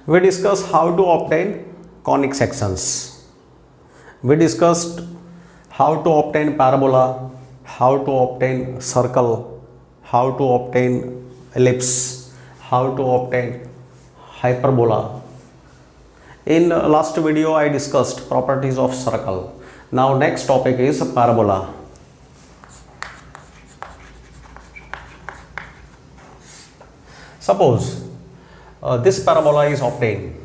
We discussed how to obtain conic sections. We discussed how to obtain parabola, how to obtain circle, how to obtain ellipse, how to obtain hyperbola. In last video I discussed properties of circle. Now next topic is parabola. Suppose this parabola is obtained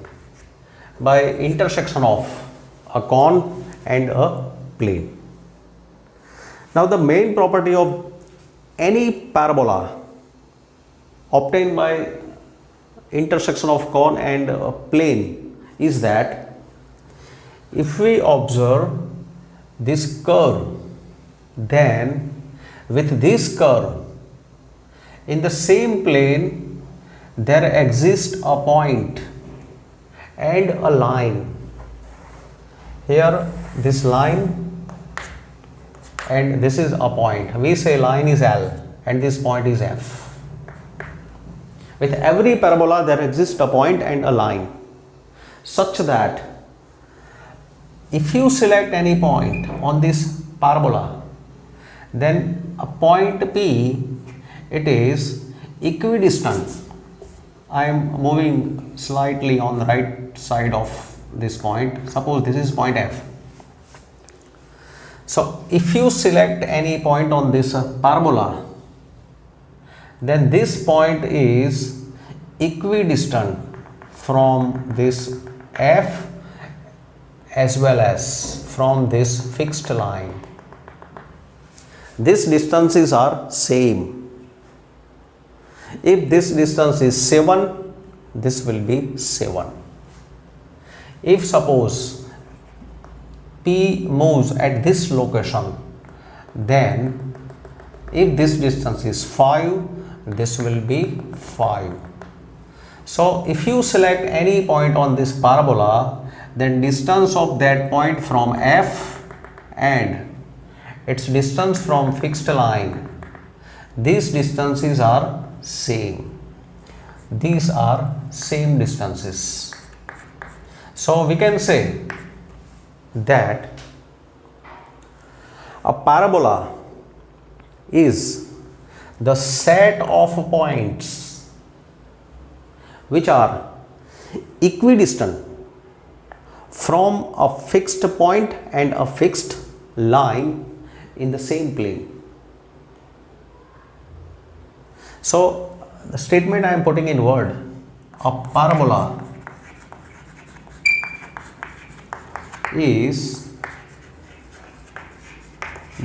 by intersection of a cone and a plane. Now the main property of any parabola obtained by intersection of cone and a plane is that if we observe this curve, then with this curve in the same plane there exists a point and a line. Here this line and this is a point. We say line is L and this point is F. With every parabola there exists a point and a line, such that if you select any point on this parabola, then a point P, it is equidistant. I am moving slightly on the right side of this point. Suppose this is point F. So if you select any point on this parabola, then this point is equidistant from this F as well as from this fixed line. These distances are same. If this distance is 7, this will be 7. If suppose P moves at this location, then if this distance is 5, this will be 5. So if you select any point on this parabola, then distance of that point from F and its distance from fixed line, these distances are same. These are same distances. So we can say that a parabola is the set of points which are equidistant from a fixed point and a fixed line in the same plane. So the statement I am putting in word, a parabola is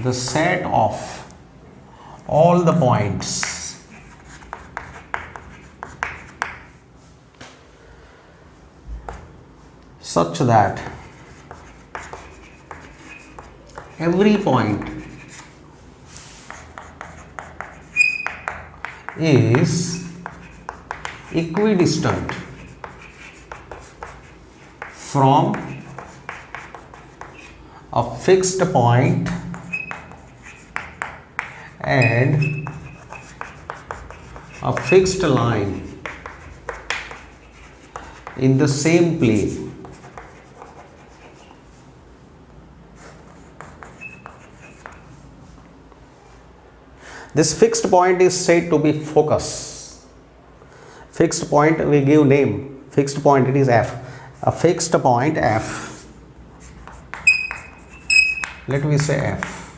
the set of all the points such that every point is equidistant from a fixed point and a fixed line in the same plane. This fixed point is said to be focus. Fixed point we give name. Fixed point, it is F. A fixed point F. Let me say F.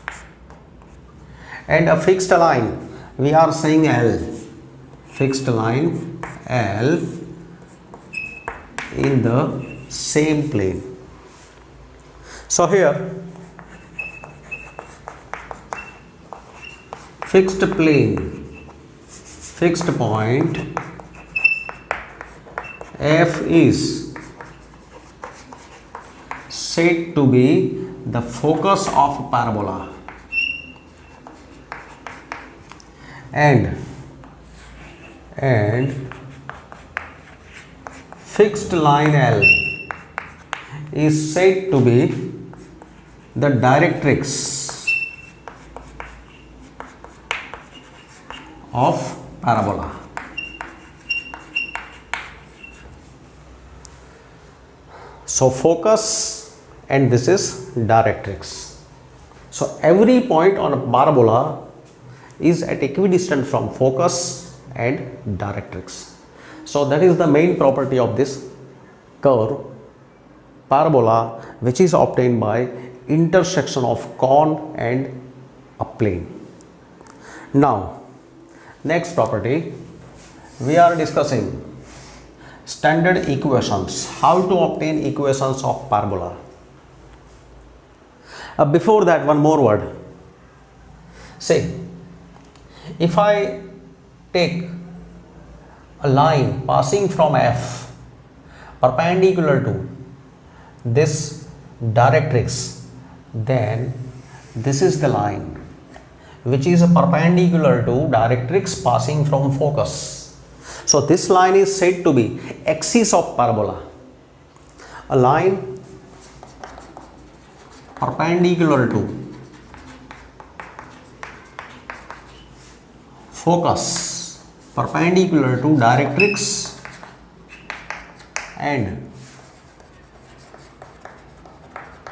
And a fixed line, we are saying L. Fixed line L in the same plane. So here fixed plane, fixed point F is said to be the focus of parabola, and fixed line L is said to be the directrix of parabola. So focus and this is directrix. So every point on a parabola is at equidistant from focus and directrix. So that is the main property of this curve parabola, which is obtained by intersection of cone and a plane. Now next property, we are discussing standard equations, how to obtain equations of parabola. Before that, one more word. Say, if I take a line passing from F perpendicular to this directrix, then this is the line which is perpendicular to directrix passing from focus. So this line is said to be axis of parabola. A line perpendicular to focus, perpendicular to directrix and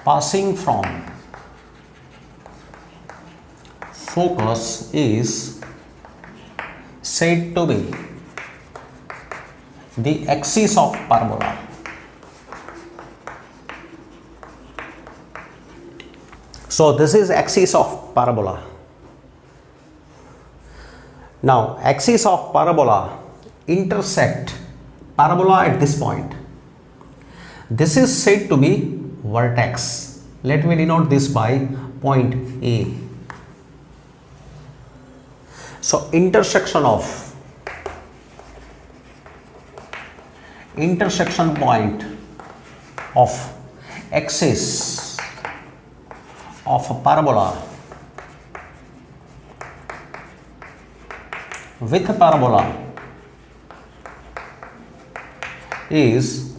passing from focus is said to be the axis of parabola. So this is axis of parabola. Now axis of parabola intersect parabola at this point. This is said to be vertex. Let me denote this by point A. So intersection point of axis of a parabola with a parabola is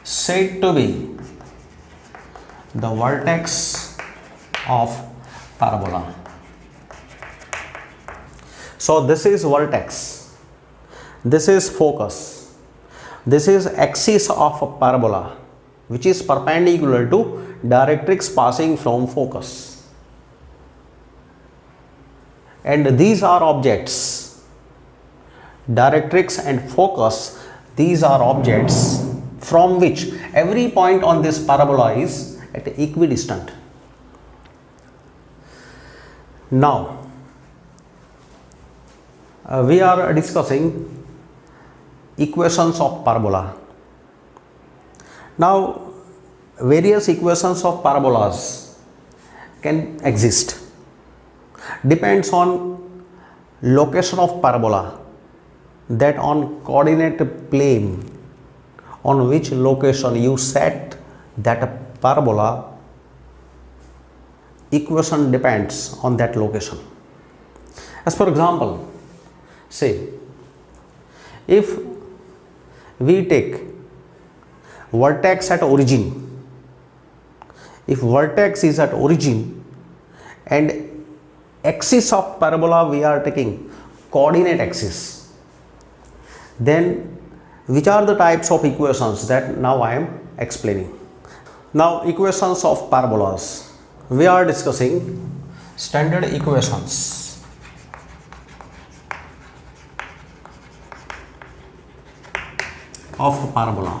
said to be the vertex of parabola. So this is vertex, this is focus, this is axis of a parabola which is perpendicular to directrix passing from focus, and these are objects, directrix and focus, these are objects from which every point on this parabola is at equidistant. Now we are discussing equations of parabola. Now various equations of parabolas can exist, depends on location of parabola, that on coordinate plane on which location you set that parabola, equation depends on that location. As for example, say if we take vertex at origin, if vertex is at origin and axis of parabola we are taking coordinate axis, then which are the types of equations that now I am explaining. Now equations of parabolas, we are discussing standard equations of parabola.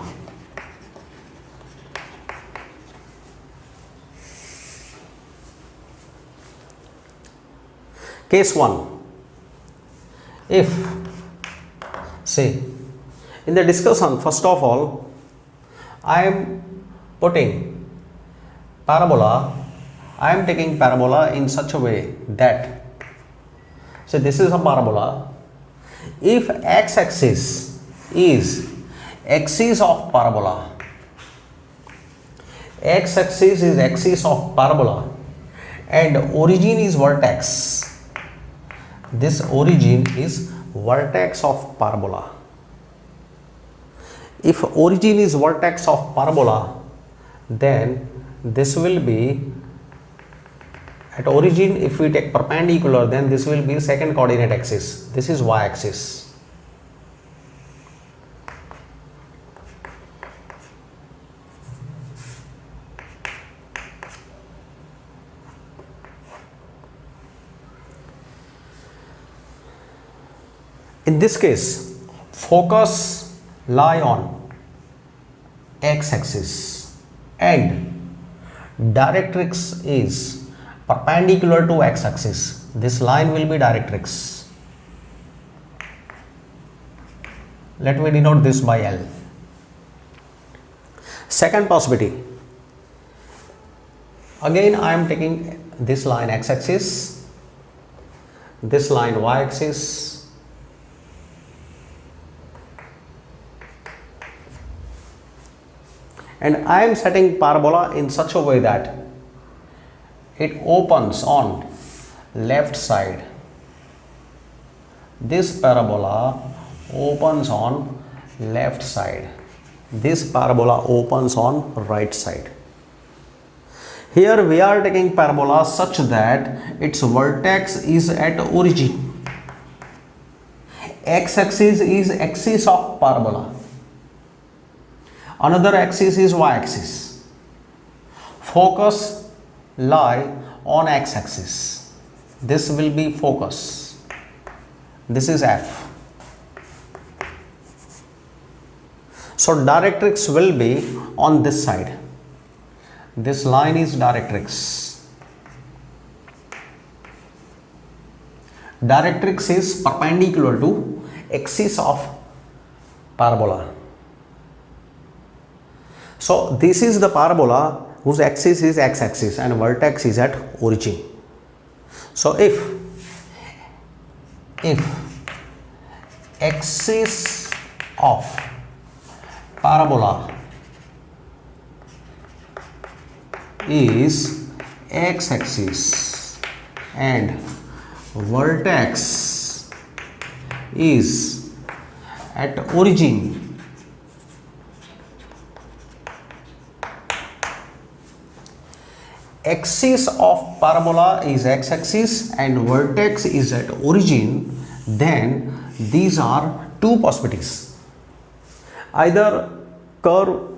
Case 1, if say in the discussion, first of all I am putting parabola, I am taking parabola in such a way that, so this is a parabola, if x-axis is axis of parabola, x-axis is axis of parabola and origin is vertex, this origin is vertex of parabola. If origin is vertex of parabola, then this will be at origin, if we take perpendicular, then this will be second coordinate axis, this is y axis. In this case, focus lie on x-axis and directrix is perpendicular to x-axis. This line will be directrix. Let me denote this by L. Second possibility. Again, I am taking this line x-axis, this line y-axis, and I am setting parabola in such a way that it opens on left side. This parabola opens on left side. This parabola opens on right side. Here we are taking parabola such that its vertex is at origin. X-axis is axis of parabola. Another axis is y-axis. Focus lie on x-axis. This will be focus. This is F. So directrix will be on this side. This line is directrix. Directrix is perpendicular to axis of parabola. So this is the parabola whose axis is x-axis and vertex is at origin. So if axis of parabola is x-axis and vertex is at origin, axis of parabola is x-axis and vertex is at origin, then these are two possibilities. Either curve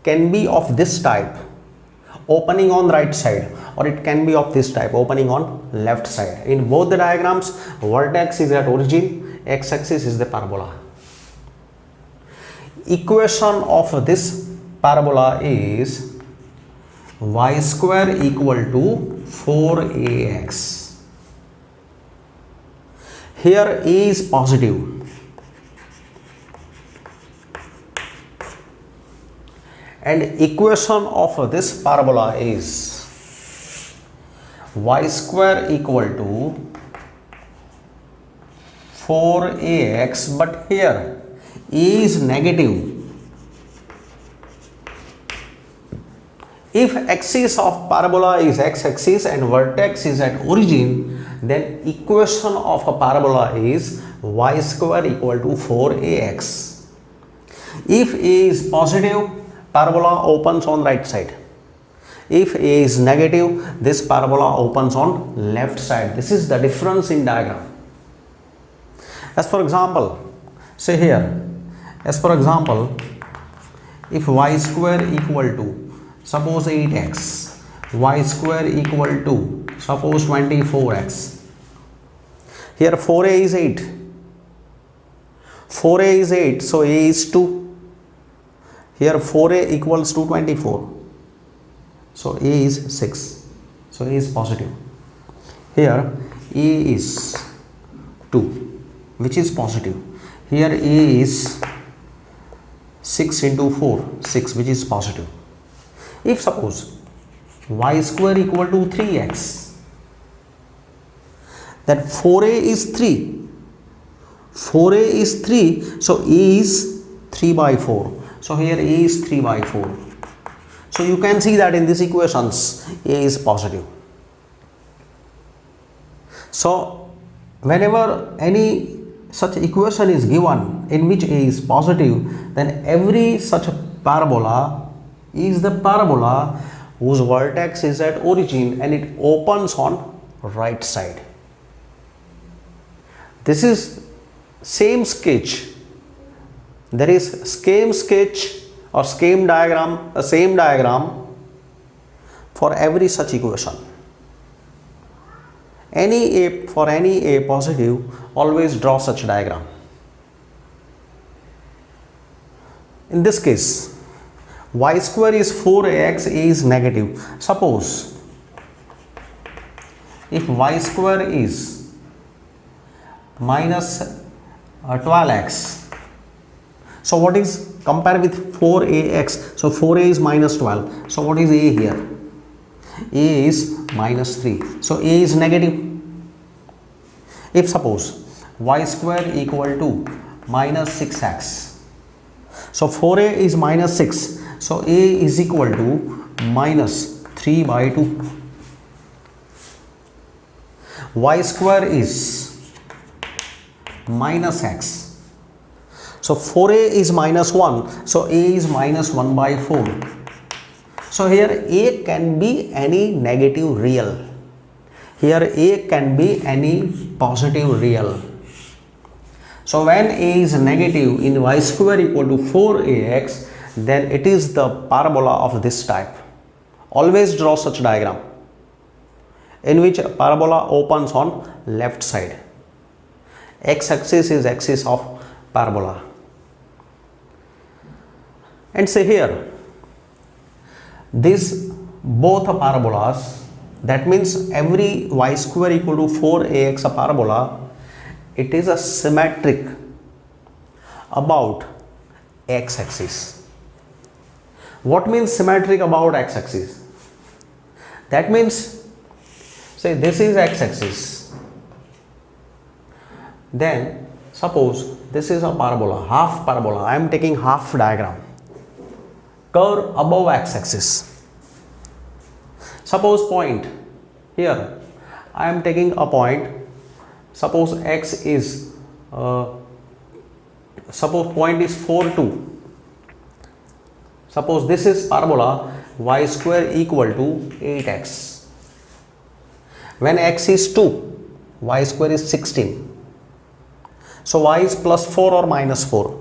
can be of this type, opening on right side, or it can be of this type, opening on left side. In both the diagrams, vertex is at origin, x-axis is the parabola. Equation of this parabola is y square equal to 4ax. Here a is positive. And equation of this parabola is y square equal to 4ax, but here a is negative. If axis of parabola is x-axis and vertex is at origin, then equation of a parabola is y square equal to 4ax. If a is positive, parabola opens on right side. If a is negative, this parabola opens on left side. This is the difference in diagram. As for example, say here, as for example, if y square equal to suppose 8x, y square equal to suppose 24x. Here 4a is 8. 4a is 8, so a is 2. Here 4a equals to 24. So a is 6. So a is positive. Here a is 2, which is positive. Here a is 6 into 4, 6, which is positive. If suppose y square equal to 3x, then 4a is 3. 4a is 3, so a is 3 by 4. So here a is 3 by 4. So you can see that in these equations a is positive. So whenever any such equation is given in which a is positive, then every such parabola is the parabola whose vertex is at origin and it opens on right side. This is same sketch. There is same sketch or same diagram, same diagram for every such equation. For any a positive, always draw such diagram. In this case, y square is 4ax, a is negative. Suppose if y square is minus 12x, so what is, compare with 4ax, so 4a is minus 12, so what is a here? A is minus 3, so a is negative. If suppose y square equal to minus 6x, so 4a is minus 6, so a is equal to minus 3 by 2. Y square is minus x, so 4a is minus 1, so a is minus 1 by 4. So here a can be any negative real, here a can be any positive real. So when a is negative in y square equal to 4ax, then it is the parabola of this type. Always draw such diagram in which parabola opens on left side. X axis is axis of parabola. And say here, these both parabolas, that means every y square equal to 4ax parabola, it is a symmetric about x axis. What means symmetric about x axis? That means, say this is x axis, then suppose this is a parabola, half parabola. I am taking half diagram, curve above x axis. Suppose point here, I am taking a point, suppose x is suppose point is 4 2. Suppose this is parabola, y square equal to 8x. When x is 2, y square is 16. So y is plus 4 or minus 4.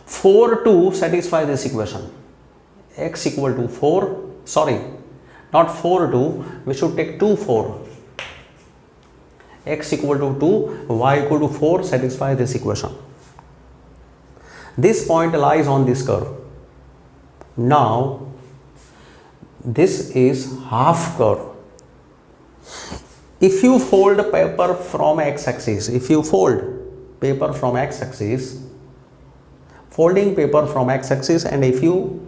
4 2 satisfy this equation. X equal to 4, sorry, not 4 2, we should take 2 4. X equal to 2, y equal to 4 satisfy this equation. This point lies on this curve. Now this is half curve. If you fold paper from x-axis, folding paper from x-axis, and if you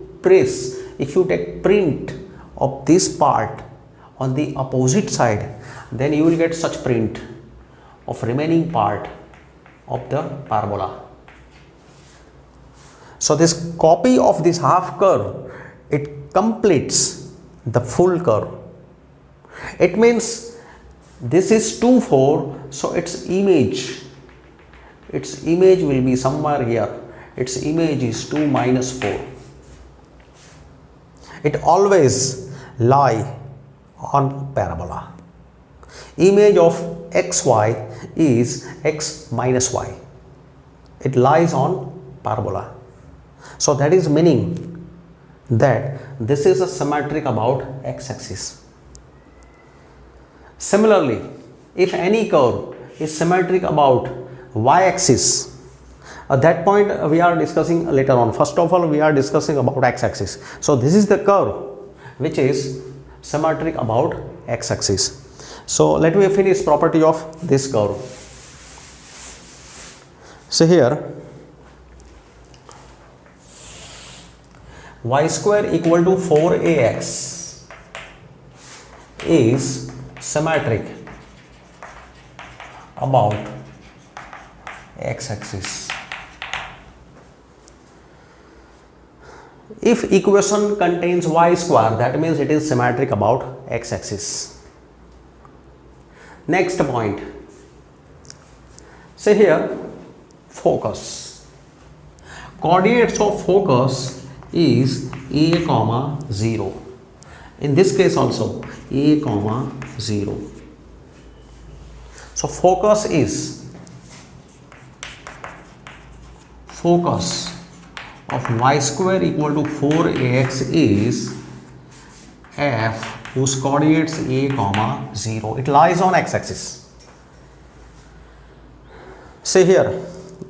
take print of this part on the opposite side, then you will get such print of remaining part of the parabola. So this copy of this half curve, it completes the full curve. It means this is 2 4, so its image will be somewhere here. Its image is 2 minus 4. It always lie on parabola. Image of xy is x minus y. It lies on parabola. So that is meaning that this is a symmetric about x-axis. Similarly, if any curve is symmetric about y-axis, at that point we are discussing later on. First of all, we are discussing about x-axis. So this is the curve which is symmetric about x-axis. So let me finish property of this curve. So here, y square equal to 4ax is symmetric about x-axis. If equation contains y square, that means it is symmetric about x-axis. Next point, say here, focus. Coordinates of focus is a comma 0. In this case also a comma 0. So focus of y square equal to 4ax is f whose coordinates a comma 0. It lies on x-axis. Say here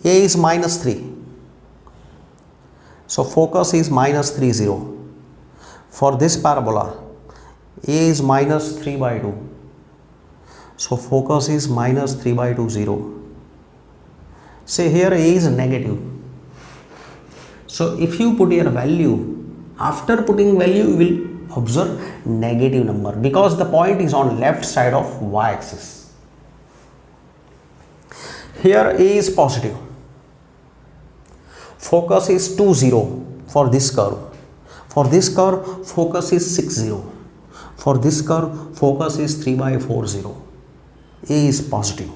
a is minus 3. So focus is minus 3 0. For this parabola a is minus 3 by 2. So focus is minus 3 by 2 0. Say here a is negative. So if you put your value, after putting value you will observe negative number because the point is on left side of y-axis. Here a is positive. Focus is 2 0 for this curve. For this curve focus is 6 0. For this curve focus is 3 by 4 0. A is positive.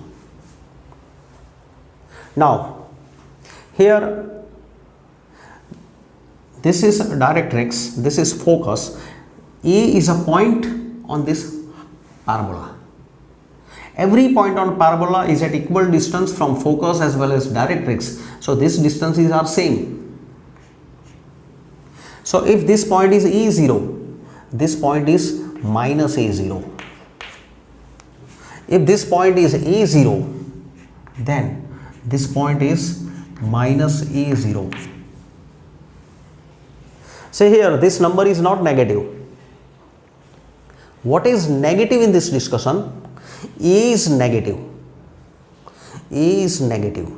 Now here this is directrix, this is focus. A is a point on this parabola. Every point on parabola is at equal distance from focus as well as directrix. So these distances are same. So if this point is E0, this point is minus A0. If this point is A0, then this point is minus A0. Say here this number is not negative. What is negative in this discussion? A is negative. A is negative.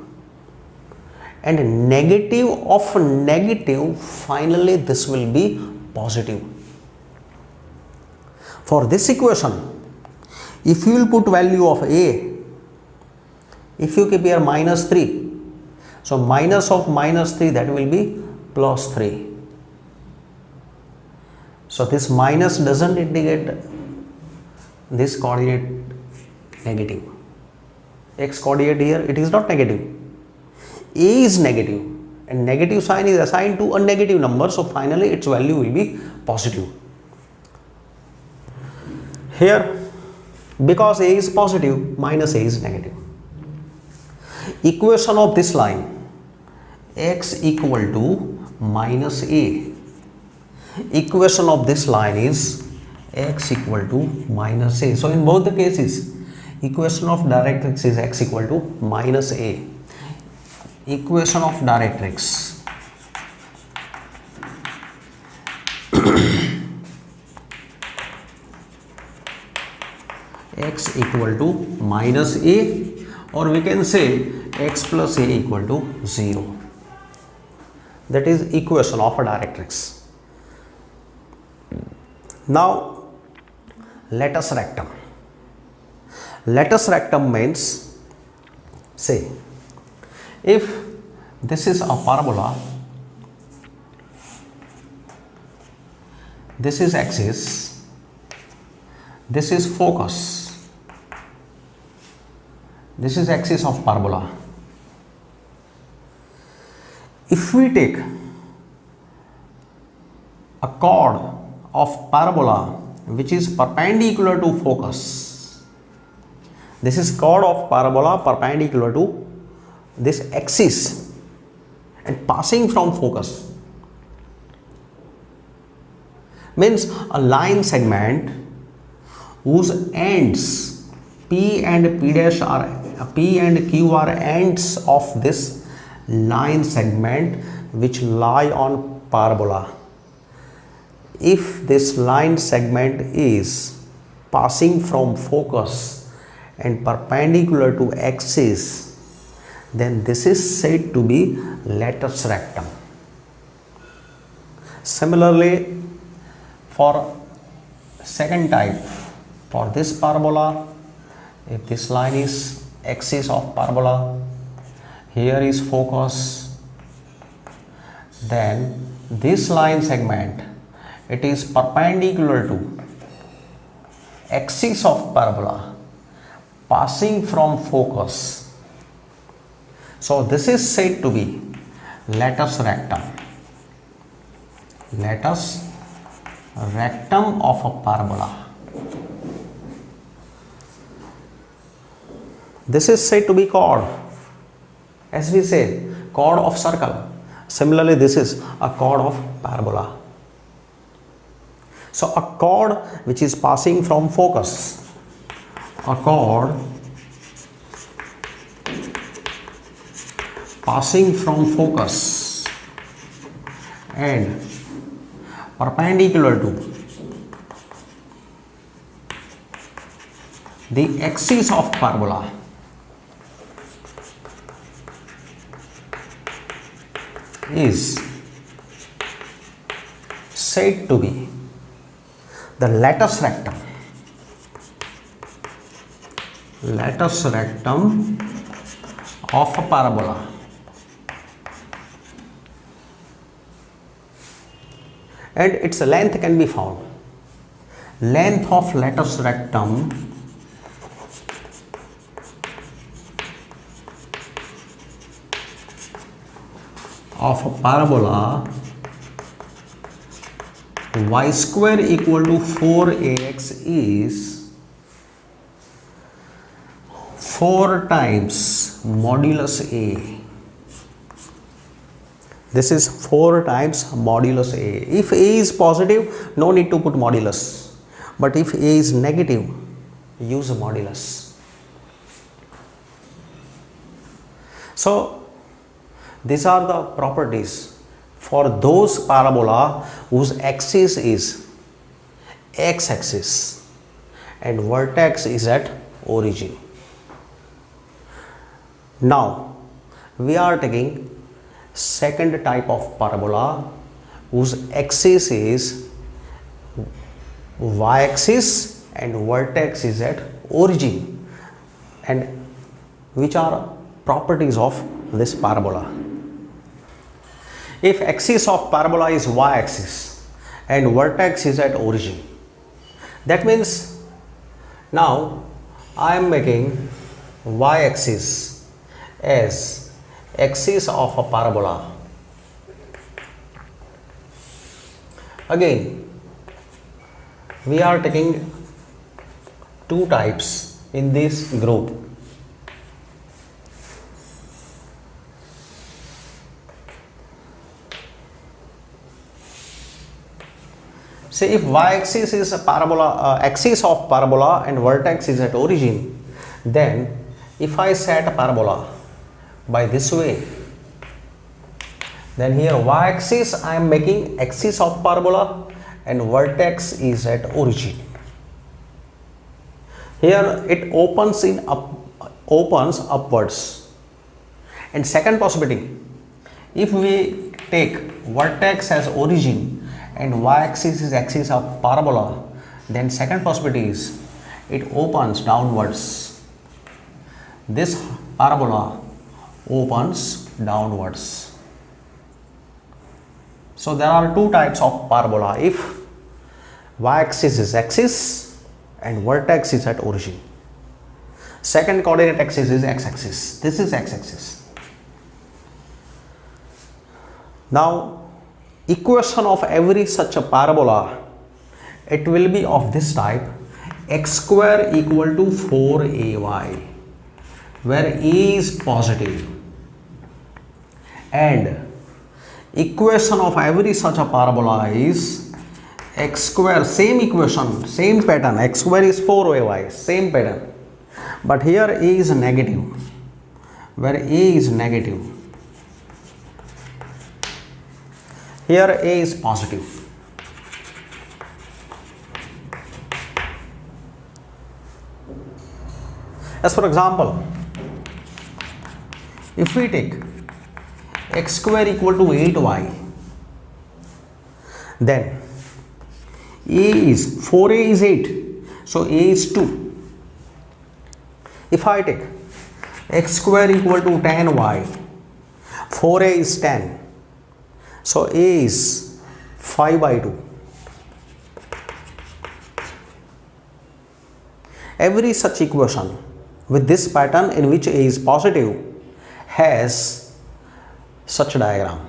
And negative of negative, finally this will be positive. For this equation, if you will put value of A, if you keep here minus 3, so minus of minus 3, that will be plus 3. So this minus doesn't indicate this coordinate negative. X coordinate here, it is not negative. A is negative and negative sign is assigned to a negative number, so finally its value will be positive. Here, because A is positive, minus A is negative. Equation of this line, x equal to minus A. Equation of this line is x equal to minus A. So in both the cases, equation of directrix is x equal to minus A. Equation of directrix x equal to minus A, or we can say x plus A equal to 0. That is equation of a directrix. Now latus rectum. Latus rectum means, say, if this is a parabola, this is axis, this is focus, this is axis of parabola. If we take a chord of parabola which is perpendicular to focus, this is chord of parabola perpendicular to this axis and passing from focus, means a line segment whose ends P and P dash are P and Q are ends of this line segment which lie on parabola. If this line segment is passing from focus and perpendicular to axis, then this is said to be latus rectum. Similarly, for second type, for this parabola, if this line is axis of parabola, here is focus, then this line segment, it is perpendicular to axis of parabola passing from focus. So this is said to be latus rectum. Latus rectum of a parabola. This is said to be chord, as we say, chord of circle. Similarly, this is a chord of parabola. So a chord which is passing from focus, a chord passing from focus and perpendicular to the axis of parabola is said to be the latus rectum. Latus rectum of a parabola. And its length can be found. Length of latus rectum of a parabola y square equal to 4ax is 4 times modulus a. This is 4 times modulus a. If a is positive, no need to put modulus, but if a is negative, use modulus. So these are the properties for those parabola whose axis is x-axis and vertex is at origin. Now we are taking second type of parabola whose axis is y-axis and vertex is at origin, and which are properties of this parabola. If axis of parabola is y-axis and vertex is at origin, that means now I am making y-axis as axis of a parabola. Again, we are taking two types in this group. Say if y-axis is a parabola, axis of parabola and vertex is at origin, then if I set a parabola by this way, then here y-axis I am making axis of parabola and vertex is at origin. Here it opens upwards. And second possibility, if we take vertex as origin and y-axis is axis of parabola, then second possibility is it opens downwards. This parabola opens downwards. So there are two types of parabola if y-axis is axis and vertex is at origin. Second coordinate axis is x-axis. This is x-axis. Now equation of every such a parabola, it will be of this type: x square equal to 4ay, where a is positive, and equation of every such a parabola is x square, same equation, same pattern, x square is 4ay, same pattern, but here a is negative, where a is negative, here a is positive. As for example, if we take x square equal to 8y, then a is 4a is 8, so a is 2. If I take x square equal to 10y, 4a is 10, so a is 5 by 2. Every such equation with this pattern in which a is positive has such a diagram.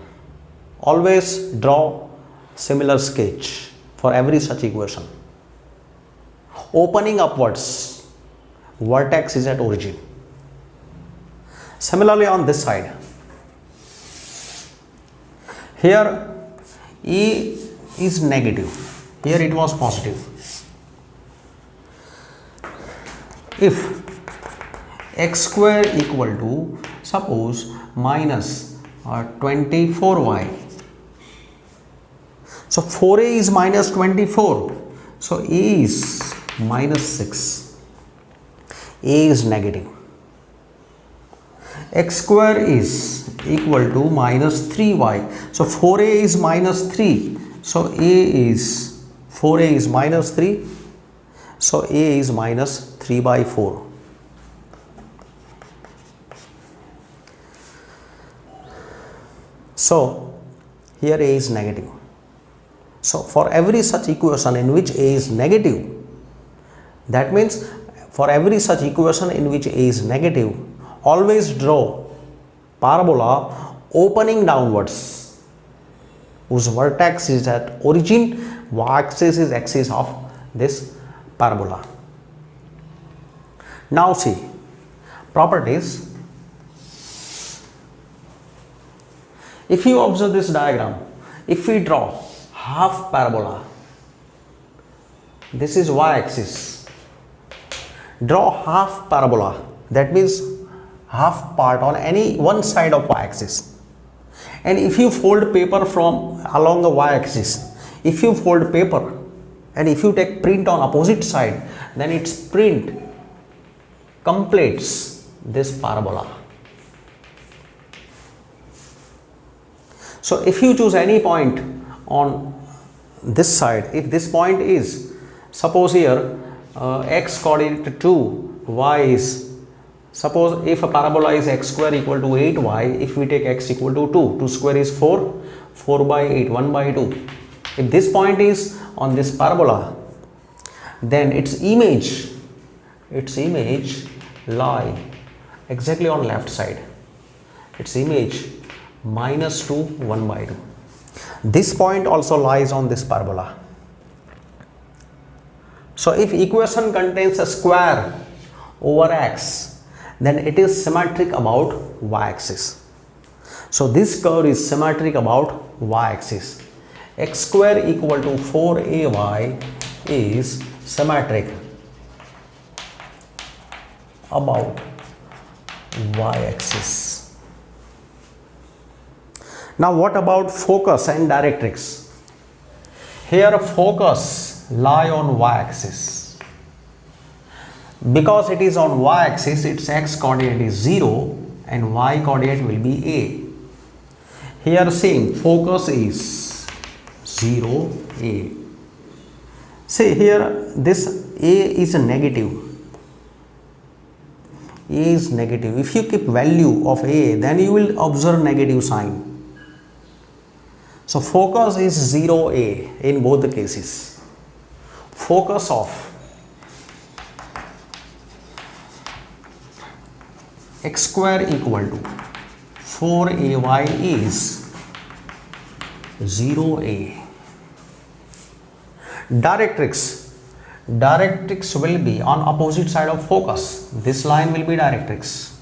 Always draw similar sketch for every such equation. Opening upwards, vertex is at origin. Similarly on this side, here a is negative, Here it was positive. If x square equal to suppose minus 24y. So 4a is minus 24. So a is minus 6. A is negative. X square is equal to minus 3y. So 4a is minus 3. So a is 4a is minus 3. So a is minus 3 by 4. So here a is negative. So for every such equation in which a is negative, that means for every such equation in which a is negative, always draw parabola opening downwards, whose vertex is at origin, y-axis is axis of this parabola. Now see properties. If you observe this diagram, if we draw half parabola, this is y-axis. Draw half parabola, that means half part on any one side of y-axis. And if you fold paper from along the y-axis, if you fold paper and if you take print on opposite side, then its print completes this parabola. So if you choose any point on this side, if this point is, suppose here x coordinate 2, y is, suppose if a parabola is x square equal to 8y, if we take x equal to 2, 2 square is 4, 4 by 8, 1 by 2. If this point is on this parabola, then its image lie exactly on left side. Its image minus 2, 1 by 2. This point also lies on this parabola. So if equation contains a square over x, then it is symmetric about y-axis. So this curve is symmetric about y-axis. X square equal to 4ay is symmetric about y-axis. Now what about focus and directrix? Here focus lie on y-axis. Because it is on y-axis, its x coordinate is 0 and y coordinate will be a. Here same focus is 0, a. See here this a is a negative. A is negative. If you keep value of a, then you will observe negative sign. So focus is 0a in both the cases. Focus of x square equal to 4ay is 0a. Directrix will be on opposite side of focus. This line will be directrix.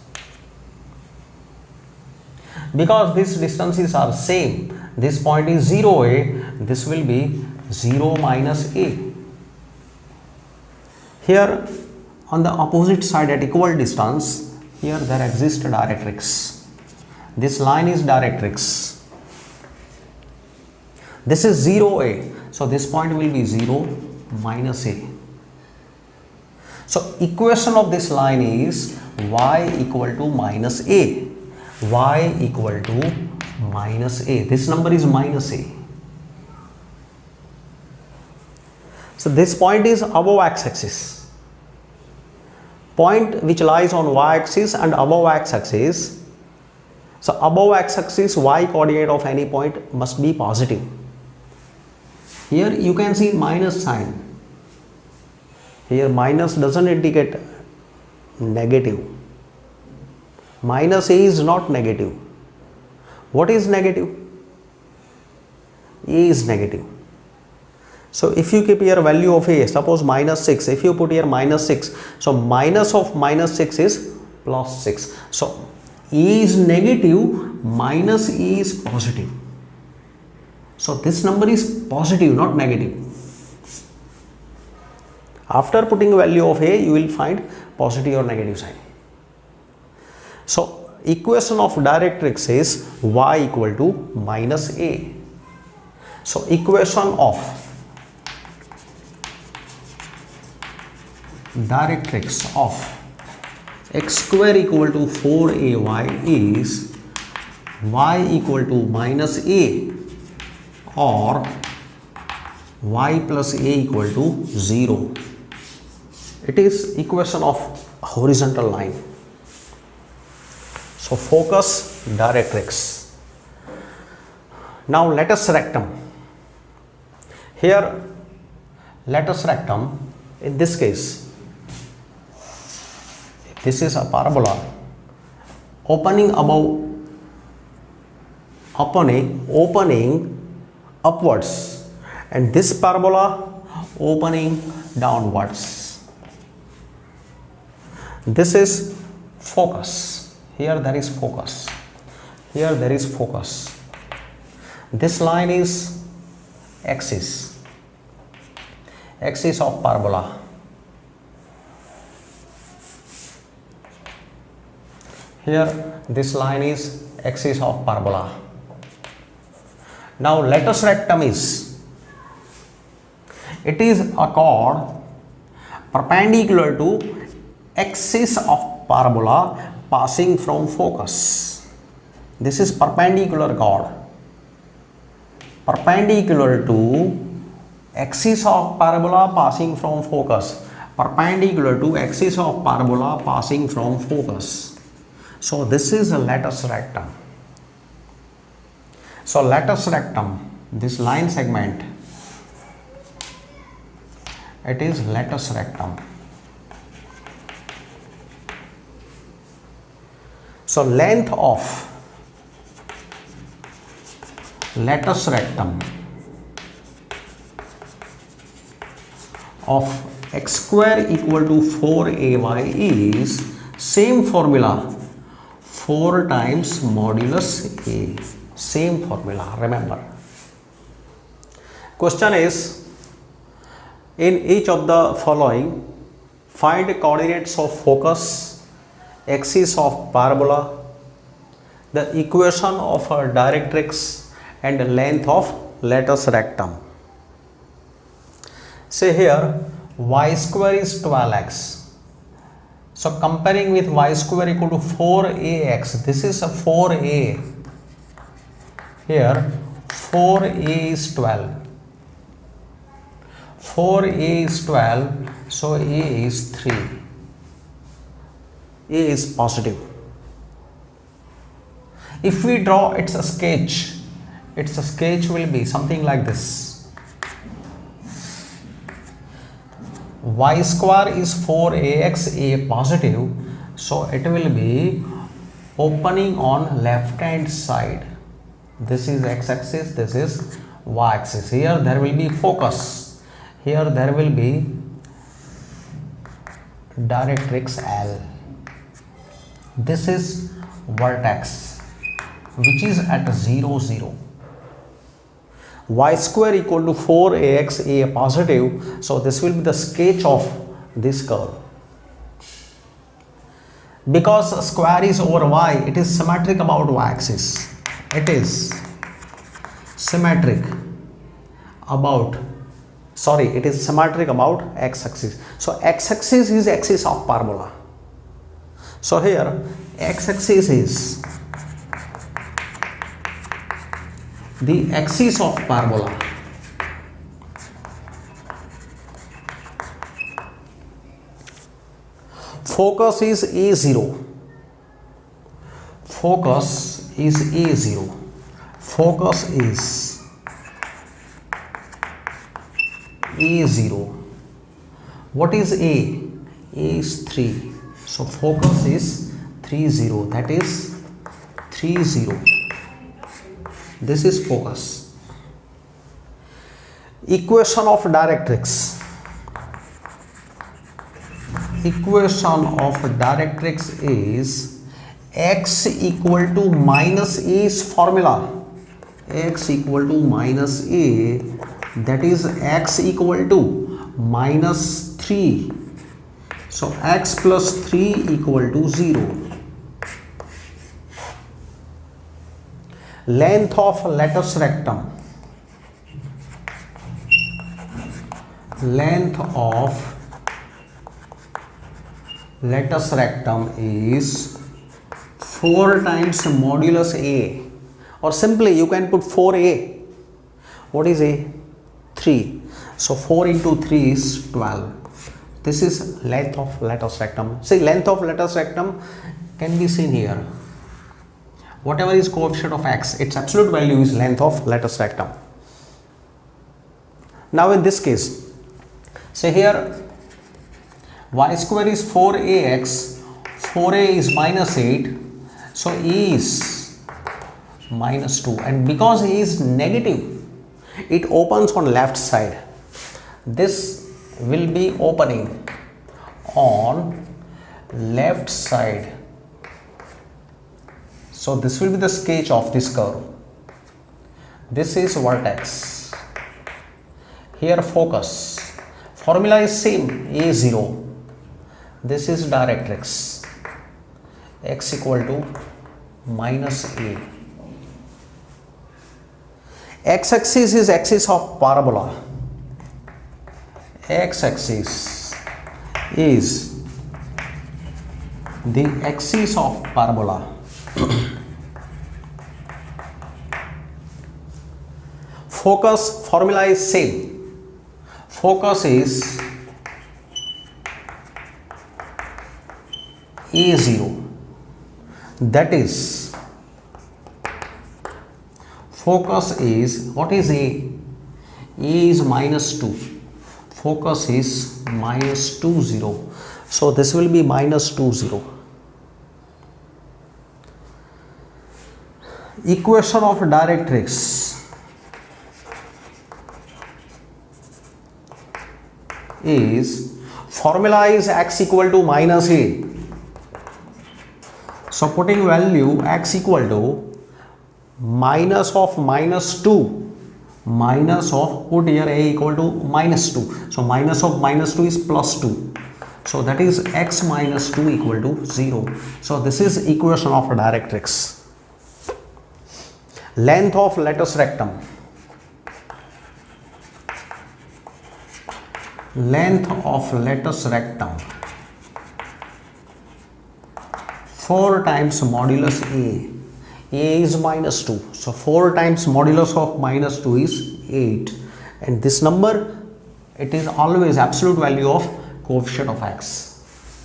Because these distances are same, this point is 0a, this will be 0 minus a. Here on the opposite side at equal distance, here there exists a directrix. This line is directrix. This is 0a, so this point will be 0 minus a. So equation of this line is y equal to minus a. Y equal to minus a. This number is minus a. So this point is above x-axis. Point which lies on y-axis and above x-axis. So above x-axis y coordinate of any point must be positive. Here you can see minus sign. Here minus doesn't indicate negative. Minus a is not negative. What is negative? A is negative. So if you keep here value of a, suppose minus 6, if you put here minus 6, so minus of minus 6 is plus 6. So a is negative, minus a is positive. So this number is positive, not negative. After putting value of a, you will find positive or negative sign. So equation of directrix is y equal to minus a. So equation of directrix of x square equal to 4ay is y equal to minus a or y plus a equal to 0. It is equation of horizontal line. So focus directrix. Now latus rectum. Here latus rectum, in this case, this is a parabola opening upwards, and this parabola opening downwards. This is focus. Here there is focus. Here there is focus. This line is axis of parabola. Here this line is axis of parabola. Now latus rectum is, it is a chord perpendicular to axis of parabola passing from focus. This is perpendicular chord, perpendicular to axis of parabola passing from focus, perpendicular to axis of parabola passing from focus. So this is a latus rectum. So latus rectum, this line segment, it is latus rectum. So length of latus rectum of x square equal to 4ay is same formula, 4 times modulus a. Same formula, remember. Question is, in each of the following, find coordinates of focus, axis of parabola, the equation of a directrix and length of latus rectum. Say here y square is 12x. So comparing with y square equal to 4ax, this is a 4a. Here 4a is 12. 4a is 12, so a is 3. A is positive. If we draw its sketch will be something like this. Y square is 4ax, a positive, so it will be opening on left hand side. This is x-axis, this is y-axis. Here there will be focus. Here there will be directrix L. This is vertex which is at 0, 0. Y square equal to 4ax, a positive. So this will be the sketch of this curve. Because square is over y, it is symmetric about y-axis. It is symmetric about, it is symmetric about x-axis. So x-axis is axis of parabola. So here x-axis is the axis of parabola. Focus is A0. Focus is A0. Focus is A0. What is A? A is 3. So focus is 30. That is 30. This is focus. Equation of directrix. Equation of directrix is x equal to minus a is formula. X equal to minus a, that is x equal to minus 3. So x plus 3 equal to 0. Length of latus rectum. Length of latus rectum is 4 times modulus A, or simply you can put 4A. What is A? 3. So 4 into 3 is 12. This is length of latus rectum. See, length of latus rectum can be seen here. Whatever is coefficient of x, its absolute value is length of latus rectum. Now in this case, say here y square is 4ax, 4a is minus 8, so e is minus 2, and because e is negative, it opens on left side. This will be opening on left side. So this will be the sketch of this curve. This is vertex. Here focus. Formula is same, A0. This is directrix. X equal to minus A. X-axis is axis of parabola. X-axis is the axis of parabola. Focus formula is same. Focus is A0. That is, focus is, what is A? A is minus 2. Focus is minus 2, 0. So this will be minus 2, 0. Equation of directrix is, formula is x equal to minus A. So putting value x equal to minus of minus 2, minus of, put here A equal to minus 2. So minus of minus 2 is plus 2. So that is x minus 2 equal to 0. So this is equation of directrix. Length of latus rectum. Length of latus rectum. 4 times modulus A. A is minus 2. So 4 times modulus of minus 2 is 8. And this number, it is always absolute value of coefficient of x.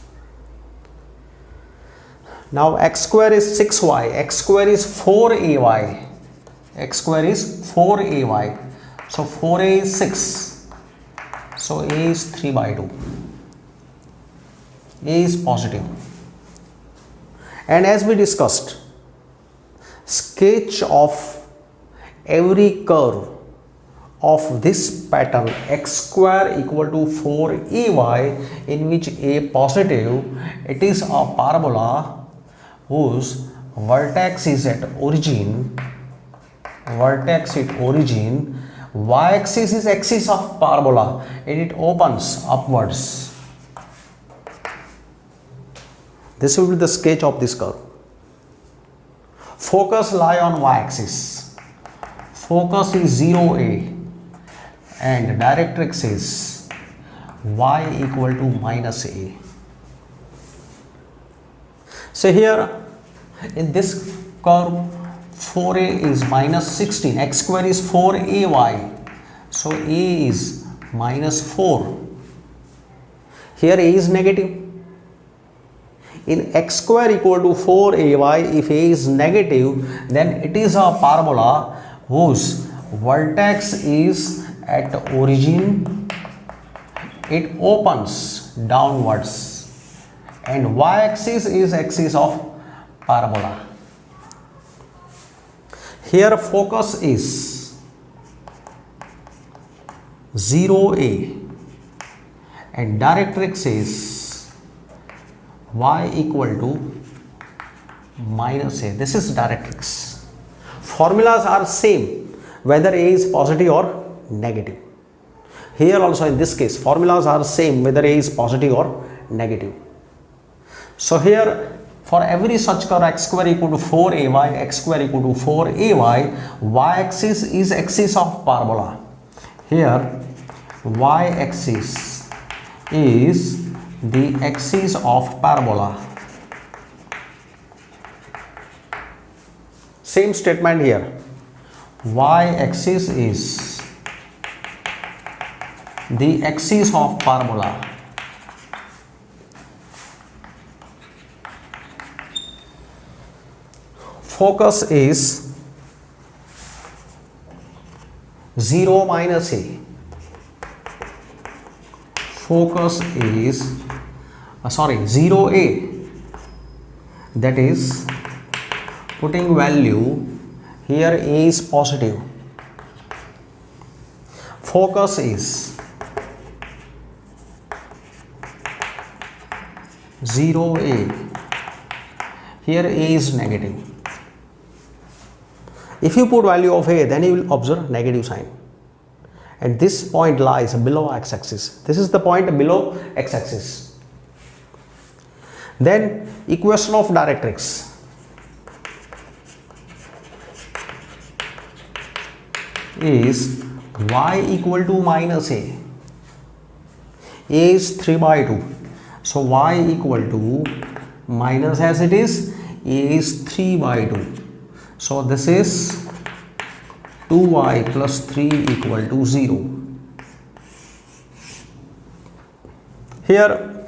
Now x square is 6y. X square is 4ay. X square is 4ay. So 4a is 6. So a is 3 by 2. A is positive. And as we discussed, sketch of every curve of this pattern x square equal to 4ay, in which a positive, it is a parabola whose vertex is at origin. Vertex at origin. Y-axis is axis of parabola and it opens upwards. This will be the sketch of this curve. Focus lie on y-axis. Focus is 0a and directrix is y equal to minus a. So here in this curve, 4a is minus 16, x square is 4ay, so a is minus 4. Here a is negative. In x square equal to 4ay, if a is negative, then it is a parabola whose vertex is at origin, it opens downwards, and y-axis is axis of parabola. Here focus is 0a and directrix is y equal to minus a. This is directrix. Formulas are same whether a is positive or negative. Here also in this case formulas are same whether A is positive or negative. So here for every such curve x square equal to 4ay, x square equal to 4ay, y-axis is axis of parabola. Here y-axis is the axis of parabola. Same statement here, y-axis is the axis of parabola. Focus is 0 minus a. Focus is 0a, that is putting value here a is positive. Focus is 0a, here a is negative. If you put value of a, then you will observe negative sign, and this point lies below x-axis. This is the point below x-axis. Then equation of directrix. Is y equal to minus a. A is 3 by 2. So y equal to minus, as it is, a is 3 by 2. So this is 2y plus 3 equal to 0. Here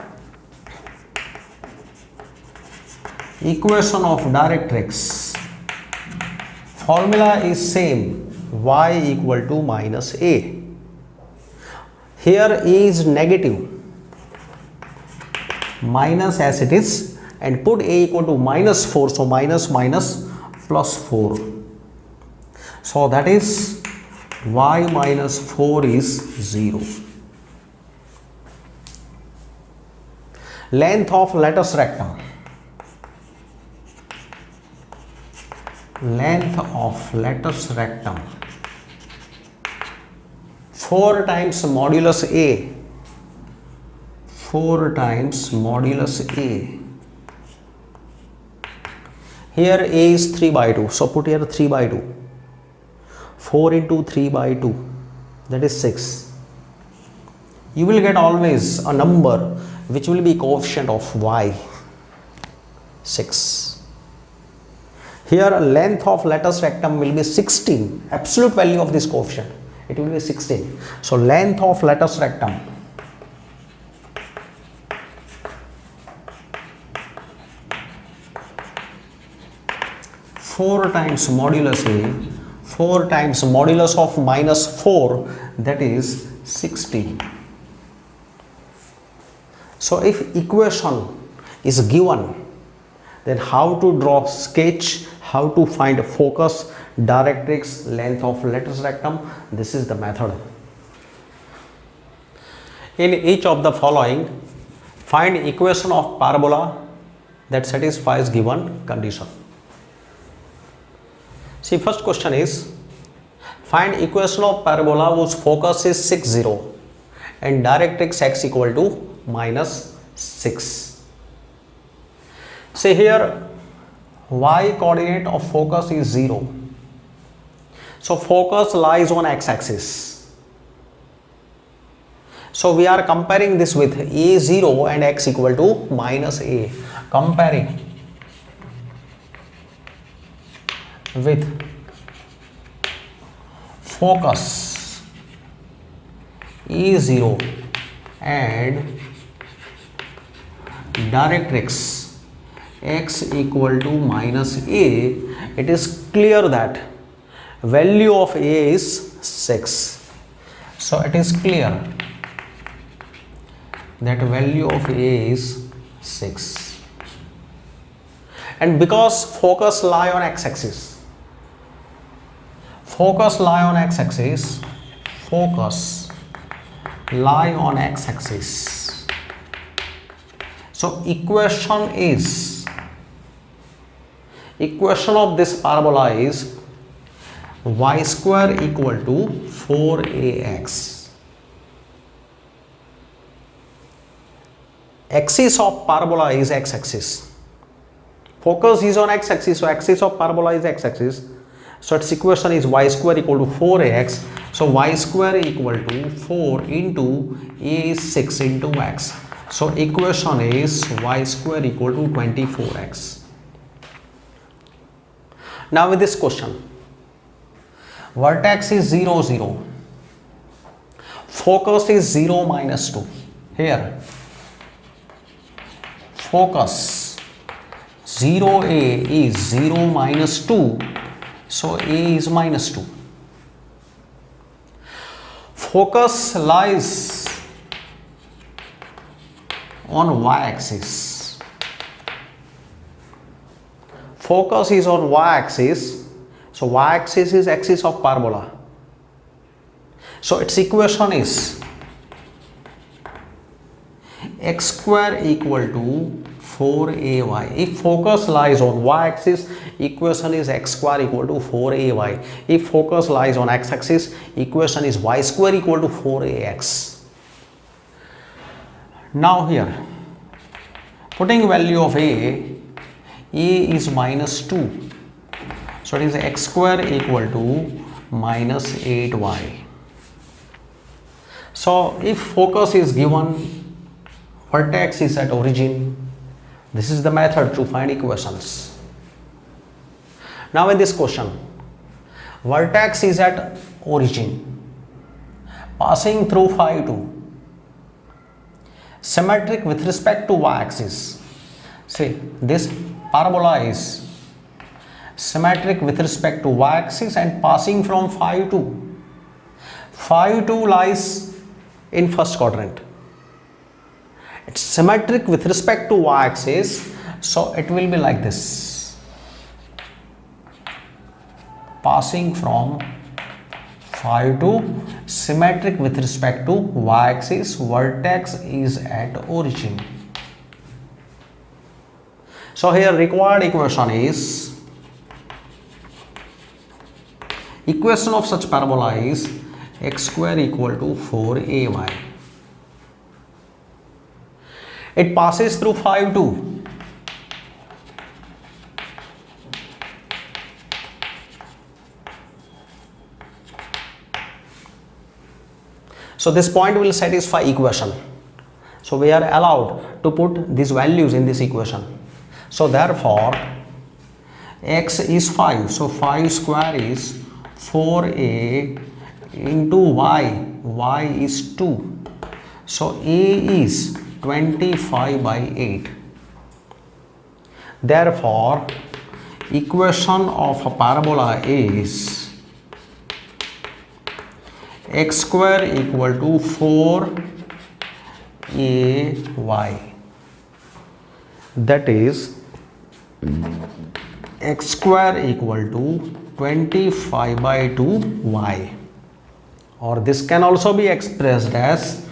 equation of directrix formula is same, y equal to minus a. Here a is negative, minus as it is, and put a equal to minus 4, so minus minus plus 4. So that is y minus 4 is 0. Length of lattice rectum. Length of lattice rectum 4 times modulus a. 4 times modulus a. Here a is 3 by 2, so put here 3 by 2. 4 into 3 by 2, that is 6. You will get always a number which will be coefficient of y, 6. Here length of lattice rectum will be 16, absolute value of this coefficient, it will be 16. So length of lattice rectum four times modulus a, 4 times modulus of minus 4, that is 16. So if equation is given, then how to draw sketch, how to find focus, directrix, length of lattice rectum, this is the method. In each of the following, find equation of parabola that satisfies given condition. See, first question is, find equation of parabola whose focus is 6, 0 and directrix x equal to minus 6. See here, y coordinate of focus is 0. So focus lies on x-axis. So we are comparing this with a0 and x equal to minus a. Comparing with focus E0 and directrix x equal to minus a, it is clear that value of a is 6. So it is clear that value of a is 6. And because focus lie on x-axis, focus lie on x-axis, so equation of this parabola is y square equal to 4ax. axis of parabola is x-axis. Focus is on x-axis, so axis of parabola is x-axis. So its equation is y square equal to 4ax. So y square equal to 4 into a is 6 into x. So equation is y square equal to 24x. Now with this question, vertex is 0, 0. Focus is 0, minus 2. Here, focus 0a is 0, minus 2. So a is minus 2. Focus lies on y-axis. Focus is on y-axis. So y-axis is axis of parabola. So its equation is x square equal to 4ay. If focus lies on y-axis, equation is x square equal to 4ay. If focus lies on x-axis, equation is y square equal to 4ax. Now here, putting value of a is minus 2. So it is x square equal to minus 8y. So if focus is given, vertex is at origin, this is the method to find equations. Now in this question, vertex is at origin, passing through phi 2, symmetric with respect to y-axis. See, this parabola is symmetric with respect to y-axis and passing from phi 2. Phi 2 lies in first quadrant. It's symmetric with respect to y-axis, so it will be like this. Passing from phi 2, symmetric with respect to y-axis, vertex is at origin. So here required equation is, equation of such parabola is x square equal to 4ay. It passes through phi 2. So this point will satisfy equation. So we are allowed to put these values in this equation. So therefore x is 5. So 5 square is 4a into y. Y is 2. So a is 25 by 8. Therefore, equation of a parabola is x square equal to 4ay. That is x square equal to 25 by 2y. Or this can also be expressed as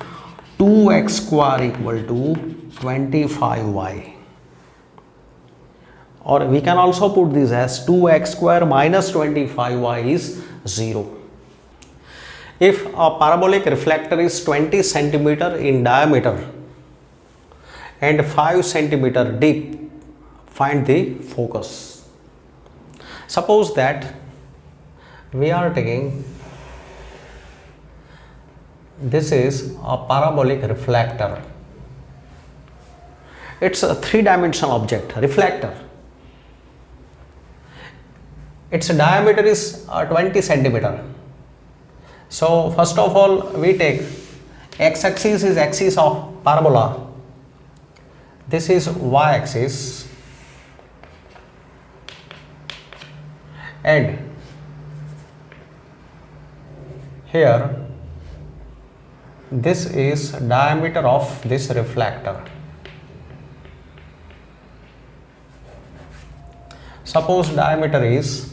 2x square equal to 25y. Or we can also put this as 2x square minus 25y is 0. If a parabolic reflector is 20 centimeter in diameter and 5 centimeter deep, find the focus. Suppose that we are taking, this is a parabolic reflector. It's a three-dimensional object, reflector. Its diameter is 20 centimeter. So first of all, we take x-axis is axis of parabola. This is y-axis, and here this is diameter of this reflector. Suppose diameter is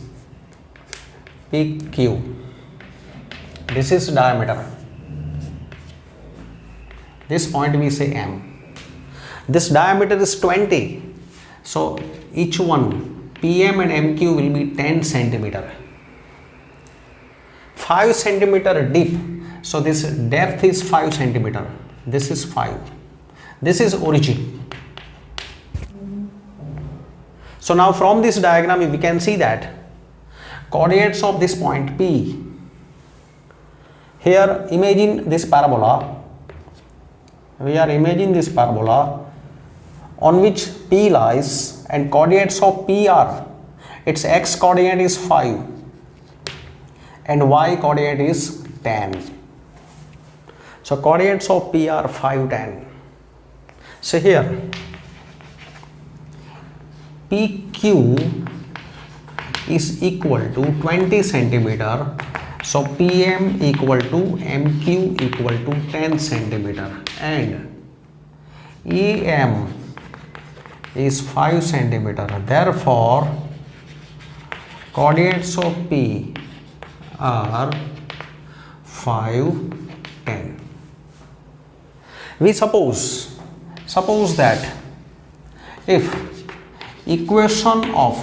PQ. This is diameter. This point we say M. This diameter is 20. So each one PM and MQ will be 10 centimeter. 5 centimeter deep. So this depth is 5 centimeter. This is 5. This is origin. So now from this diagram we can see that coordinates of this point P. Here imagine this parabola. We are imagining this parabola on which P lies, and coordinates of P are, its x coordinate is 5 and y coordinate is 10. So coordinates of P are 5, 10. So here PQ is equal to 20 centimeter. So PM equal to MQ equal to 10 centimeter and EM is 5 centimeter. Therefore coordinates of P are 5, 10. We suppose that if equation of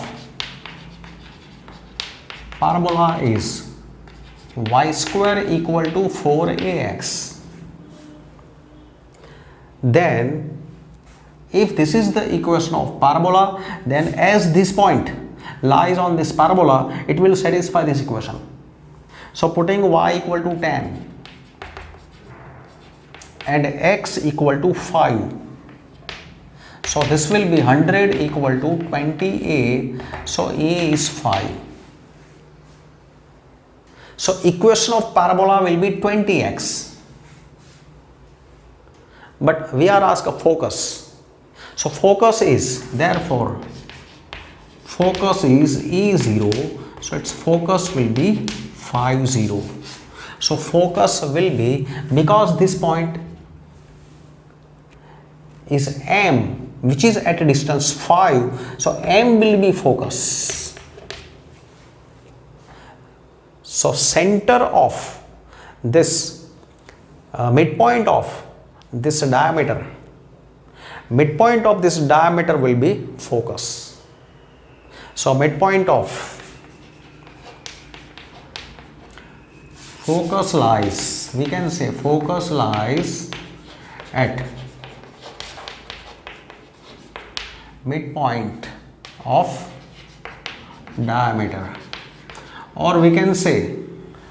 parabola is y square equal to 4ax, then if this is the equation of parabola, then as this point lies on this parabola, it will satisfy this equation. So putting y equal to 10 and x equal to 5, so this will be 100 equal to 20a, so a is 5. So equation of parabola will be 20x, but we are asked a focus. So focus is, therefore focus is E0, so its focus will be 5, 0. So focus will be, because this point is M, which is at a distance 5, so M will be focus. So center of this midpoint of this diameter, midpoint of this diameter will be focus. So midpoint of focus lies, we can say focus lies at midpoint of diameter, or we can say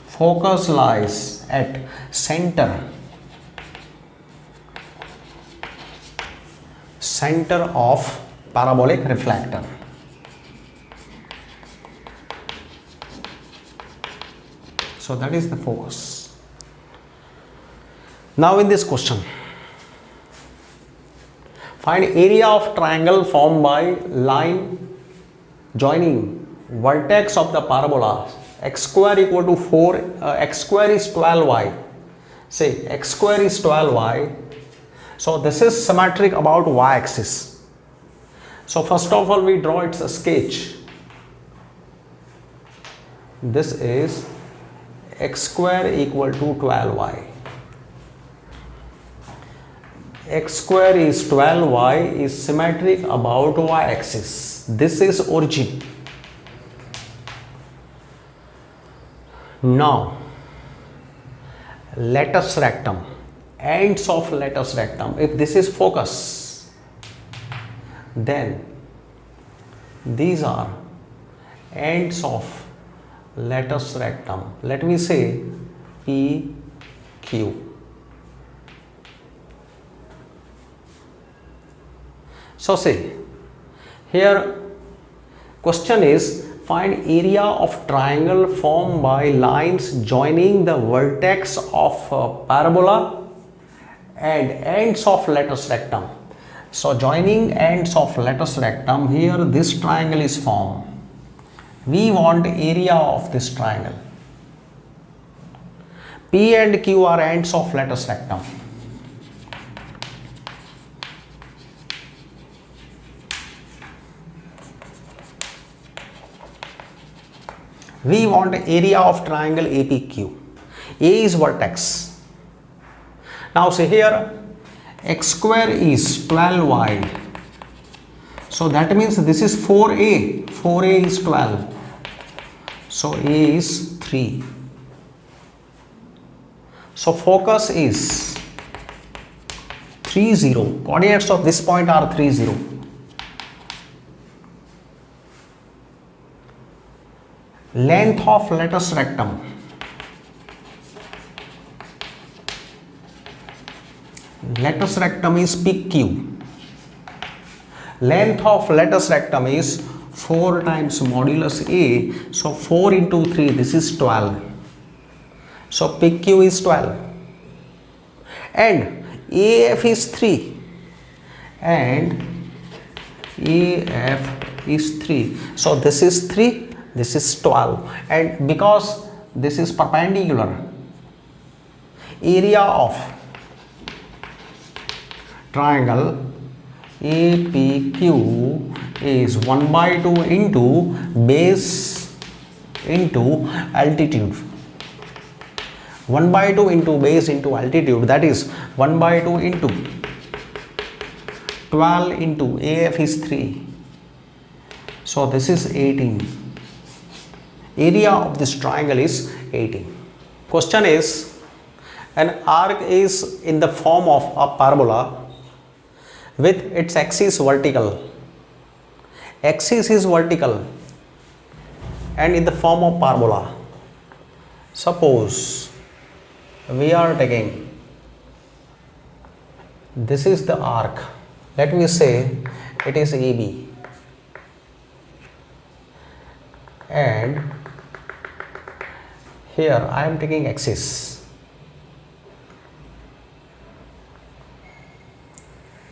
focus lies at center of parabolic reflector. So that is the focus. Now in this question, find area of triangle formed by line joining vertex of the parabola. X square equal to 4, x square is 12y. Say x square is 12y. So this is symmetric about y axis. So first of all we draw its sketch. This is x square equal to 12y. X square is 12y is symmetric about y axis. This is origin. Now latus rectum, ends of latus rectum, if this is focus, then these are ends of latus rectum. Let me say PQ. So say here question is find area of triangle formed by lines joining the vertex of parabola and ends of latus rectum. So joining ends of latus rectum, here this triangle is formed. We want area of this triangle. P and Q are ends of latus rectum. We want area of triangle APQ. A is vertex. Now say here x square is 12y. So that means this is 4a. 4a is 12. So A is 3. So focus is 3 0. Coordinates of this point are 3 0. Length of latus rectum. Latus rectum is PQ. Length of latus rectum is 4 times modulus A. So 4 into 3, this is 12. So PQ is 12. And AF is 3. And AF is 3. So this is 3, this is 12. And because this is perpendicular, area of triangle APQ is 1 by 2 into base into altitude. 1 by 2 into base into altitude, that is 1 by 2 into 12 into AF is 3. So this is 18. Area of this triangle is 18. Question is, an arc is in the form of a parabola with its axis vertical. Axis is vertical and in the form of parabola. Suppose we are taking, this is the arc, let me say it is AB, and here I am taking axis.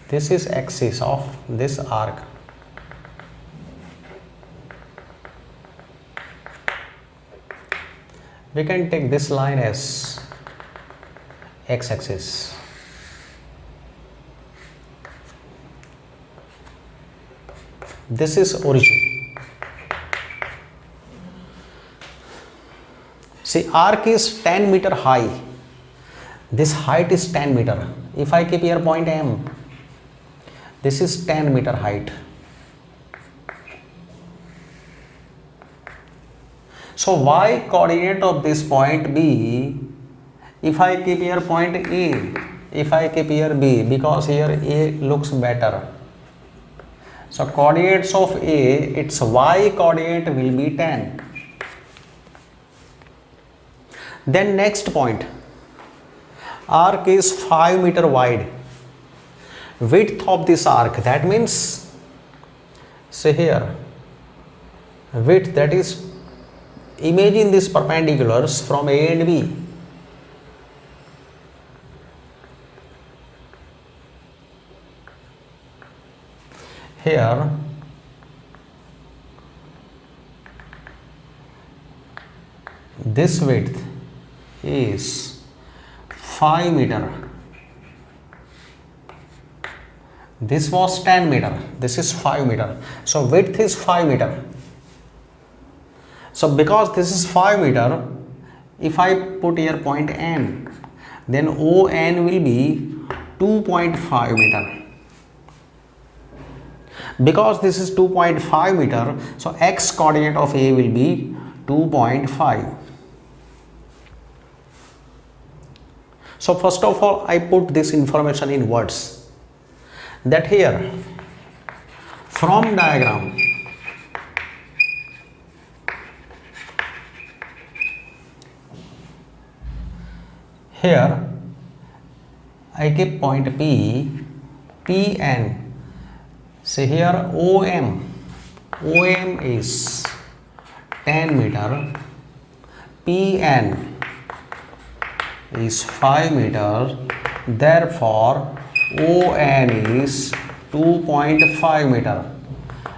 This is axis of this arc. We can take this line as x-axis. This is origin. See, arc is 10 meter high. This height is 10 meter. If I keep here point M, this is 10 meter height. So y coordinate of this point B, if I keep here point A, if I keep here B, because here A looks better. So coordinates of A, its y coordinate will be 10. Then next point, arc is 5 meter wide. Width of this arc, that means, say here, width, that is, imagine these perpendiculars from A and B. Here this width is 5 meter. This was 10 meter, this is 5 meter. So width is 5 meter. So because this is 5 meter, if I put here point N, then ON will be 2.5 meter. Because this is 2.5 meter, so x coordinate of A will be 2.5. So first of all, I put this information in words. That here, from diagram, here I keep point P, PN. See here OM is 10 meter, PN is 5 meter, therefore ON is 2.5 meter.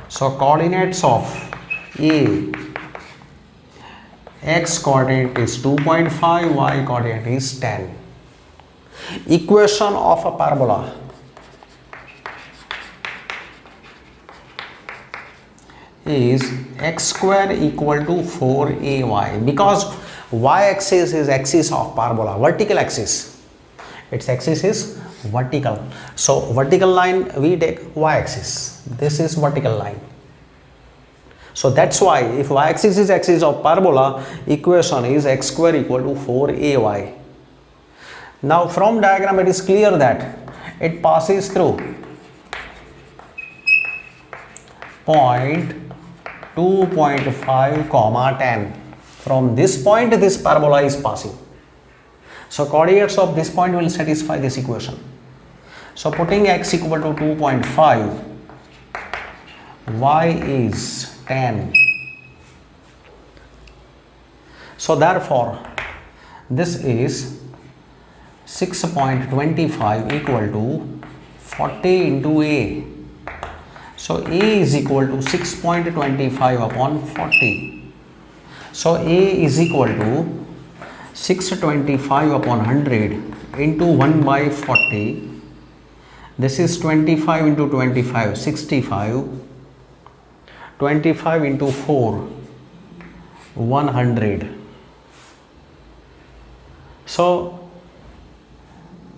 So coordinates of A, x coordinate is 2.5, y coordinate is 10. Equation of a parabola. Is x square equal to 4ay, because y-axis is axis of parabola, vertical axis. Its axis is vertical. So vertical line we take y-axis. This is vertical line. So that's why if y-axis is axis of parabola, equation is x square equal to 4ay. Now from diagram it is clear that it passes through point 2.5 comma 10. From this point this parabola is passing. So coordinates of this point will satisfy this equation. So putting x equal to 2.5, y is 10. So therefore this is 6.25 equal to 40 into a. So a is equal to 6.25 upon 40. So a is equal to 625 upon 100 into 1 by 40. This is 25 into 25, 65. 25 into 4, 100. So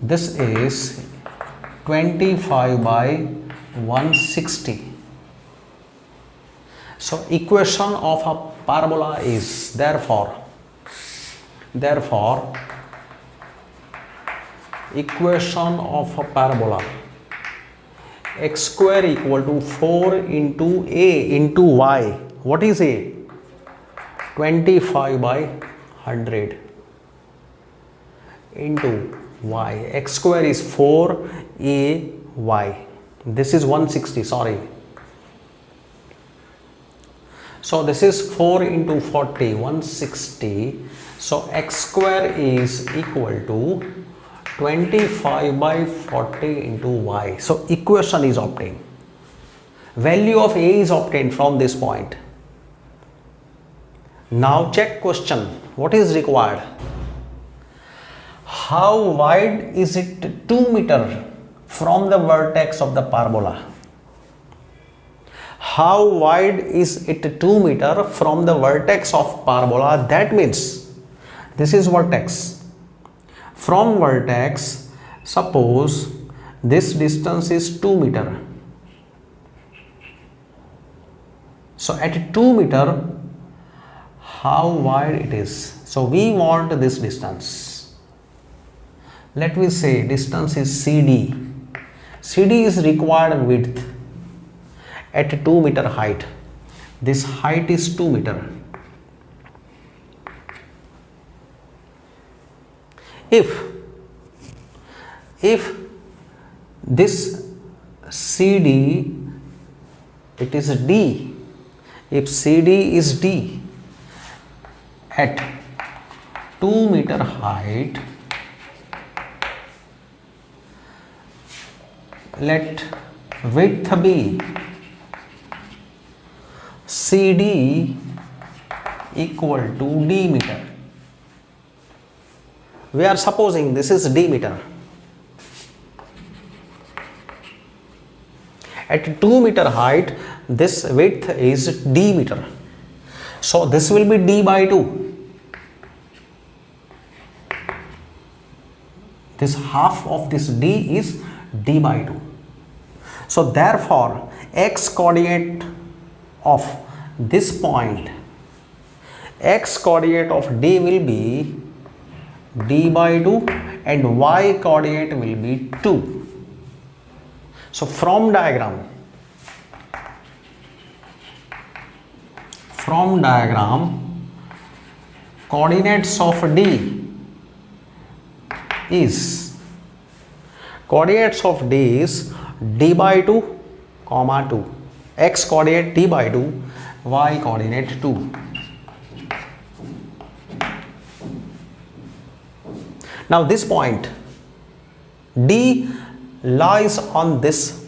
this is 25 by 160. So equation of a parabola is therefore equation of a parabola, x square equal to 4 into a into y. What is a? 25 by 100 into y. X square is 4 a y. This is 160, sorry. So this is 4 into 40, 160. So x square is equal to 25 by 40 into y. So equation is obtained. Value of a is obtained from this point. Now check question. What is required? How wide is it 2 meter from the vertex of the parabola? How wide is it 2 meter from the vertex of parabola? That means this is vertex. From vertex, suppose this distance is 2 meter. So at 2 meter, how wide it is? So we want this distance. Let me say distance is CD. CD is required width at 2 meter height. This height is 2 meter. If this CD, it is D. If CD is D at 2 meter height, let width be CD equal to D meter. We are supposing this is D meter. At 2 meter height, this width is D meter. So this will be D by 2. This half of this D is D by 2. So therefore, x coordinate of this point, x coordinate of D will be D by 2 and y coordinate will be 2. So from diagram, coordinates of D is D by 2 comma 2. X coordinate D by 2, y coordinate 2. Now this point D lies on this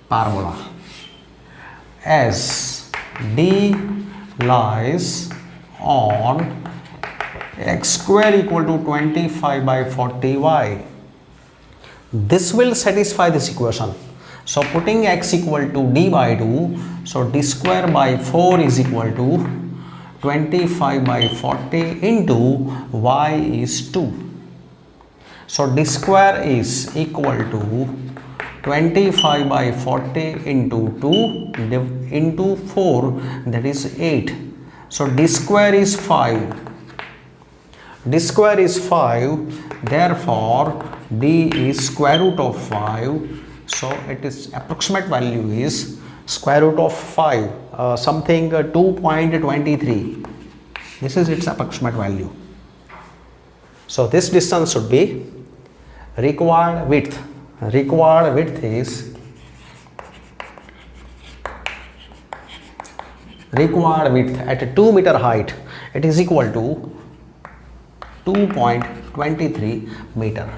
parabola. As D lies on x square equal to 25 by 40y, this will satisfy this equation. So putting x equal to D by 2, so D square by 4 is equal to 25 by 40 into y is 2. So D square is equal to 25 by 40 into 2 into 4, that is 8. So D square is 5. D square is 5. Therefore D is square root of 5, so it is approximate value is square root of 5, something 2.23. This is its approximate value. So this distance should be required width. Required width is required width at 2 meter height. It is equal to 2.23 meter.